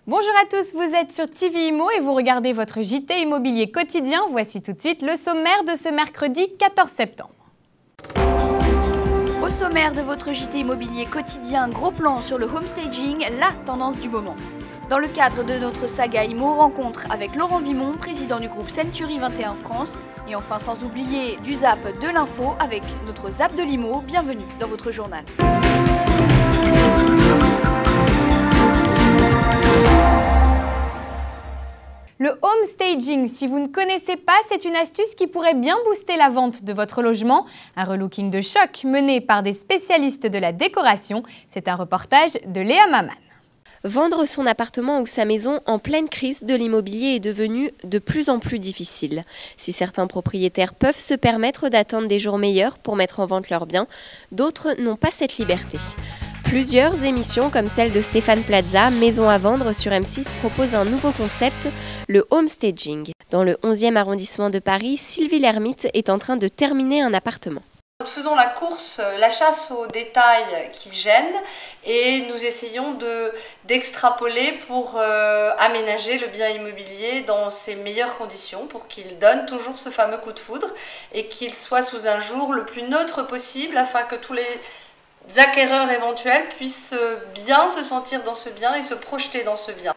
Bonjour à tous, vous êtes sur TV Immo et vous regardez votre JT immobilier quotidien. Voici tout de suite le sommaire de ce mercredi 14 septembre. Au sommaire de votre JT immobilier quotidien, gros plan sur le homestaging, la tendance du moment. Dans le cadre de notre saga Immo, rencontre avec Laurent Vimon, président du groupe Century 21 France. Et enfin, sans oublier du zap de l'info avec notre zap de l'Immo. Bienvenue dans votre journal. Le home staging, si vous ne connaissez pas, c'est une astuce qui pourrait bien booster la vente de votre logement. Un relooking de choc mené par des spécialistes de la décoration. C'est un reportage de Léa Maman. Vendre son appartement ou sa maison en pleine crise de l'immobilier est devenu de plus en plus difficile. Si certains propriétaires peuvent se permettre d'attendre des jours meilleurs pour mettre en vente leurs biens, d'autres n'ont pas cette liberté. Plusieurs émissions comme celle de Stéphane Plaza, Maison à vendre sur M6, proposent un nouveau concept, le homestaging. Dans le 11e arrondissement de Paris, Sylvie Lermite est en train de terminer un appartement. Nous faisons la course, la chasse aux détails qui gênent et nous essayons d'extrapoler pour aménager le bien immobilier dans ses meilleures conditions pour qu'il donne toujours ce fameux coup de foudre et qu'il soit sous un jour le plus neutre possible afin que tous les acquéreurs éventuels puissent bien se sentir dans ce bien et se projeter dans ce bien.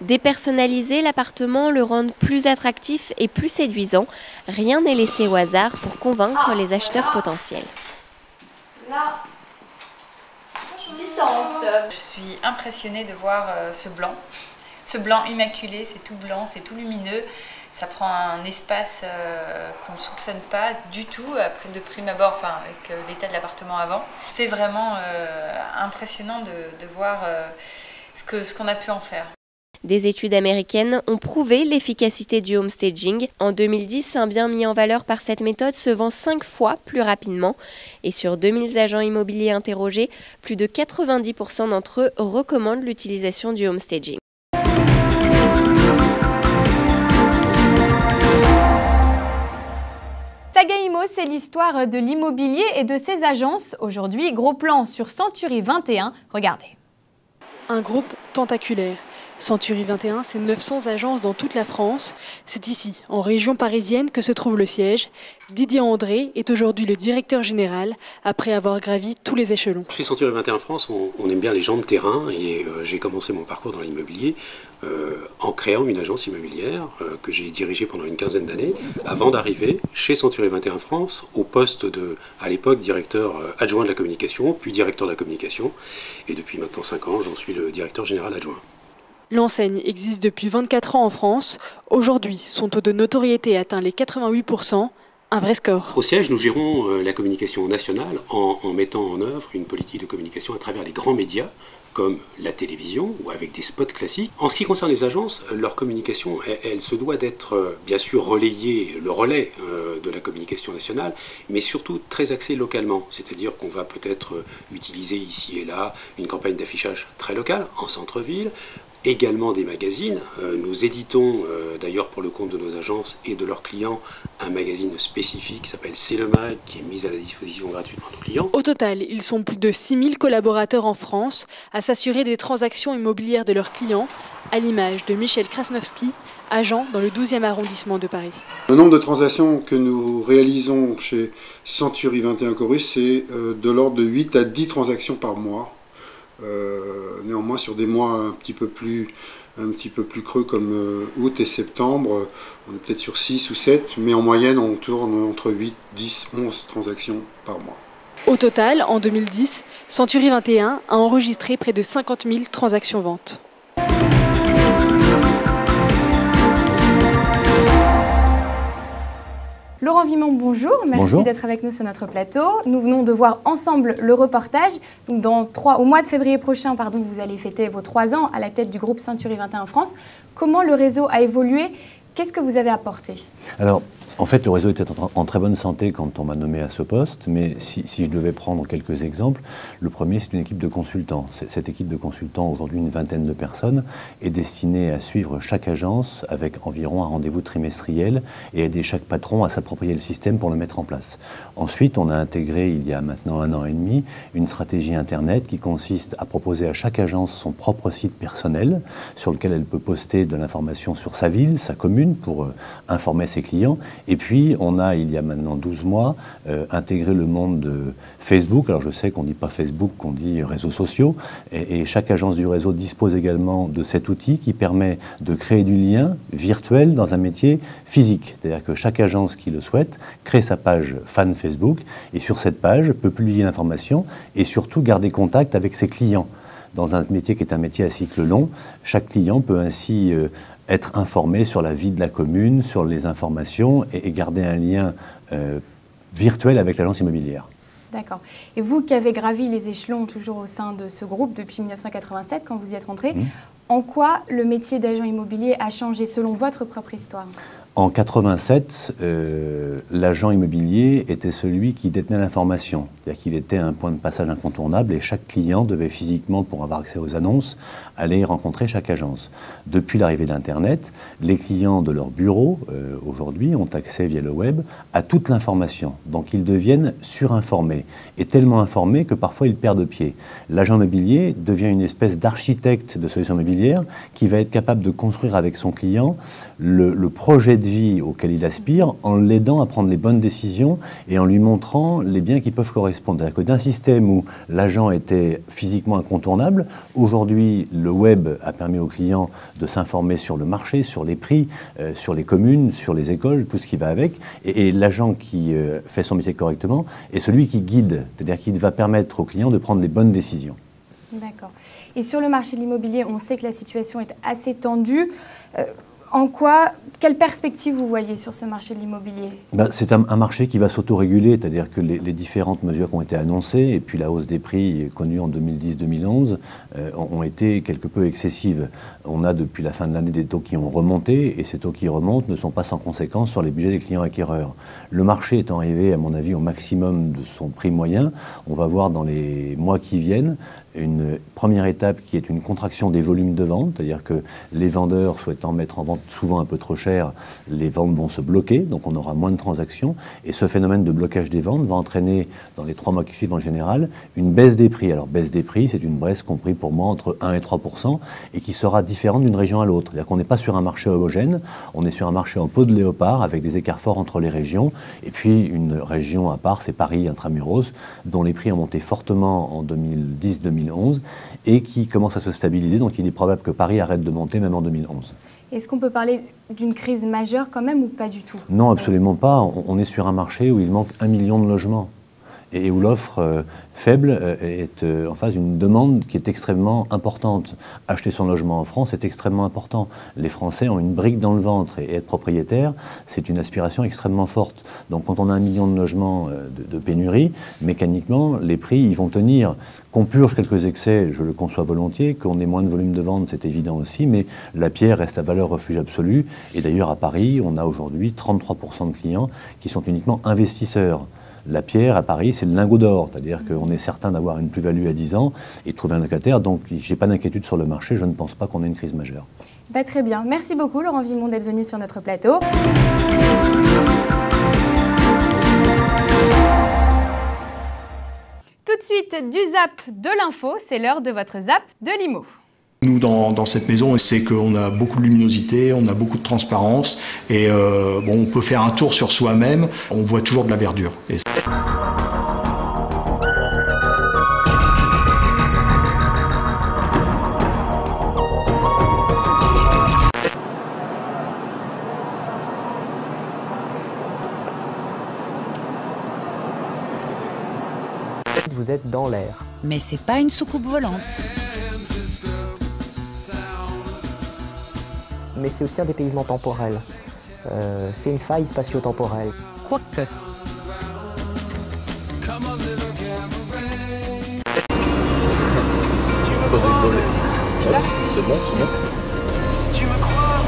Dépersonnaliser l'appartement, le rendre plus attractif et plus séduisant, rien n'est laissé au hasard pour convaincre les acheteurs potentiels. Là, je suis impressionnée de voir ce blanc immaculé, c'est tout blanc, c'est tout lumineux. Ça prend un espace qu'on ne soupçonne pas du tout après de prime abord, enfin, avec l'état de l'appartement avant. C'est vraiment impressionnant de voir ce qu'on a pu en faire. Des études américaines ont prouvé l'efficacité du homestaging. En 2010, un bien mis en valeur par cette méthode se vend 5 fois plus rapidement. Et sur 2000 agents immobiliers interrogés, plus de 90% d'entre eux recommandent l'utilisation du homestaging. Saga Immo, c'est l'histoire de l'immobilier et de ses agences. Aujourd'hui, gros plan sur Century 21. Regardez. Un groupe tentaculaire. Century 21, c'est 900 agences dans toute la France. C'est ici, en région parisienne, que se trouve le siège. Didier André est aujourd'hui le directeur général, après avoir gravi tous les échelons. Chez Century 21 France, on aime bien les gens de terrain et j'ai commencé mon parcours dans l'immobilier en créant une agence immobilière que j'ai dirigée pendant une quinzaine d'années avant d'arriver chez Century 21 France au poste de, à l'époque, directeur adjoint de la communication, puis directeur de la communication. Et depuis maintenant 5 ans, j'en suis le directeur général adjoint. L'enseigne existe depuis 24 ans en France. Aujourd'hui, son taux de notoriété atteint les 88%, un vrai score. Au siège, nous gérons la communication nationale en mettant en œuvre une politique de communication à travers les grands médias, comme la télévision ou avec des spots classiques. En ce qui concerne les agences, leur communication, elle se doit d'être bien sûr relayée, le relais de la communication nationale, mais surtout très axée localement. C'est-à-dire qu'on va peut-être utiliser ici et là une campagne d'affichage très locale, en centre-ville, également des magazines. Nous éditons d'ailleurs pour le compte de nos agences et de leurs clients un magazine spécifique qui s'appelle C'est le Mag, qui est mis à la disposition gratuitement de nos clients. Au total, ils sont plus de 6000 collaborateurs en France à s'assurer des transactions immobilières de leurs clients, à l'image de Michel Krasnowski, agent dans le 12e arrondissement de Paris. Le nombre de transactions que nous réalisons chez Century 21 Chorus, c'est de l'ordre de 8 à 10 transactions par mois. Néanmoins, sur des mois un petit peu plus creux comme août et septembre, on est peut-être sur 6 ou 7, mais en moyenne on tourne entre 8, 10, 11 transactions par mois. Au total, en 2010, Century 21 a enregistré près de 50 000 transactions ventes. Laurent Vimon, bonjour. Merci d'être avec nous sur notre plateau. Nous venons de voir ensemble le reportage. Donc au mois de février prochain, vous allez fêter vos 3 ans à la tête du groupe Century 21 France. Comment le réseau a évolué? Qu'est-ce que vous avez apporté? Alors, En fait, le réseau était en très bonne santé quand on m'a nommé à ce poste, mais si je devais prendre quelques exemples, le premier, c'est une équipe de consultants. Cette équipe de consultants, aujourd'hui une vingtaine de personnes, est destinée à suivre chaque agence avec environ un rendez-vous trimestriel et aider chaque patron à s'approprier le système pour le mettre en place. Ensuite, on a intégré, il y a maintenant 1 an et demi, une stratégie Internet qui consiste à proposer à chaque agence son propre site personnel sur lequel elle peut poster de l'information sur sa ville, sa commune, pour informer ses clients. Et puis, on a, il y a maintenant 12 mois, intégré le monde de Facebook. Alors, je sais qu'on ne dit pas Facebook, qu'on dit réseaux sociaux. Et chaque agence du réseau dispose également de cet outil qui permet de créer du lien virtuel dans un métier physique. C'est-à-dire que chaque agence qui le souhaite crée sa page fan Facebook et sur cette page peut publier l'information et surtout garder contact avec ses clients. Dans un métier qui est un métier à cycle long, chaque client peut ainsi être informé sur la vie de la commune, sur les informations et garder un lien virtuel avec l'agence immobilière. D'accord. Et vous qui avez gravi les échelons toujours au sein de ce groupe depuis 1987, quand vous y êtes rentré, en quoi le métier d'agent immobilier a changé selon votre propre histoire ? En 87, l'agent immobilier était celui qui détenait l'information. C'est-à-dire qu'il était un point de passage incontournable et chaque client devait physiquement, pour avoir accès aux annonces, aller rencontrer chaque agence. Depuis l'arrivée d'Internet, les clients de leur bureau, aujourd'hui, ont accès via le web à toute l'information. Donc ils deviennent surinformés et tellement informés que parfois ils perdent pied. L'agent immobilier devient une espèce d'architecte de solutions immobilières qui va être capable de construire avec son client le projet de vie auquel il aspire en l'aidant à prendre les bonnes décisions et en lui montrant les biens qui peuvent correspondre. C'est-à-dire que d'un système où l'agent était physiquement incontournable, aujourd'hui le web a permis aux clients de s'informer sur le marché, sur les prix, sur les communes, sur les écoles, tout ce qui va avec. Et l'agent qui fait son métier correctement est celui qui guide, c'est-à-dire qu'il va permettre aux clients de prendre les bonnes décisions. D'accord. Et sur le marché de l'immobilier, on sait que la situation est assez tendue. Quelle perspective vous voyez sur ce marché de l'immobilier ? C'est un marché qui va s'autoréguler, c'est-à-dire que les différentes mesures qui ont été annoncées et puis la hausse des prix connue en 2010-2011 ont été quelque peu excessives. On a depuis la fin de l'année des taux qui ont remonté et ces taux qui remontent ne sont pas sans conséquence sur les budgets des clients acquéreurs. Le marché étant arrivé, à mon avis, au maximum de son prix moyen, on va voir dans les mois qui viennent une première étape qui est une contraction des volumes de vente, c'est-à-dire que les vendeurs souhaitant mettre en vente souvent un peu trop cher, les ventes vont se bloquer, donc on aura moins de transactions. Et ce phénomène de blocage des ventes va entraîner, dans les 3 mois qui suivent en général, une baisse des prix. Alors baisse des prix, c'est une baisse comprise pour moi entre 1 et 3% et qui sera différente d'une région à l'autre. C'est-à-dire qu'on n'est pas sur un marché homogène, on est sur un marché en peau de léopard avec des écarts forts entre les régions. Et puis une région à part, c'est Paris intramuros, dont les prix ont monté fortement en 2010-2011 et qui commence à se stabiliser. Donc il est probable que Paris arrête de monter même en 2011. Est-ce qu'on peut parler d'une crise majeure quand même ou pas du tout ? Non, absolument pas. On est sur un marché où il manque 1 million de logements et où l'offre faible est en face d'une demande qui est extrêmement importante. Acheter son logement en France est extrêmement important. Les Français ont une brique dans le ventre et être propriétaire, c'est une aspiration extrêmement forte. Donc quand on a 1 million de logements de pénurie, mécaniquement, les prix ils vont tenir. Qu'on purge quelques excès, je le conçois volontiers, qu'on ait moins de volume de vente, c'est évident aussi, mais la pierre reste la valeur refuge absolue. Et d'ailleurs à Paris, on a aujourd'hui 33% de clients qui sont uniquement investisseurs. La pierre, à Paris, c'est le lingot d'or, c'est-à-dire qu'on est certain d'avoir une plus-value à 10 ans et de trouver un locataire, donc je n'ai pas d'inquiétude sur le marché, je ne pense pas qu'on ait une crise majeure. Très bien, merci beaucoup Laurent Vimont d'être venu sur notre plateau. Tout de suite, du zap de l'info, c'est l'heure de votre zap de l'IMO. Nous, dans cette maison, c'est qu'on a beaucoup de luminosité, on a beaucoup de transparence et on peut faire un tour sur soi-même, on voit toujours de la verdure. Vous êtes dans l'air. Mais c'est pas une soucoupe volante. Mais c'est aussi un dépaysement temporel. C'est une faille spatio-temporelle. Quoique. C'est bon, c'est bon. Si tu me crois,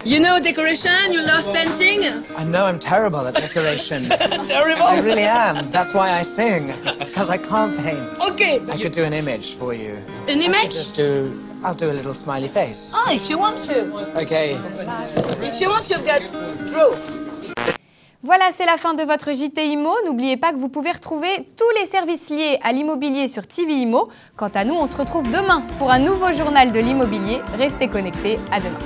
You know decoration, you love painting? I know I'm terrible at decoration. Terrible? I really am. That's why I sing, because I can't paint. Okay. I could do an image for you. An image? I'll do a little smiley face. Oh, if you want to. Okay. If you want, you've got draw. Voilà, c'est la fin de votre JT Immo. N'oubliez pas que vous pouvez retrouver tous les services liés à l'immobilier sur TV Immo. Quant à nous, on se retrouve demain pour un nouveau journal de l'immobilier. Restez connectés, à demain.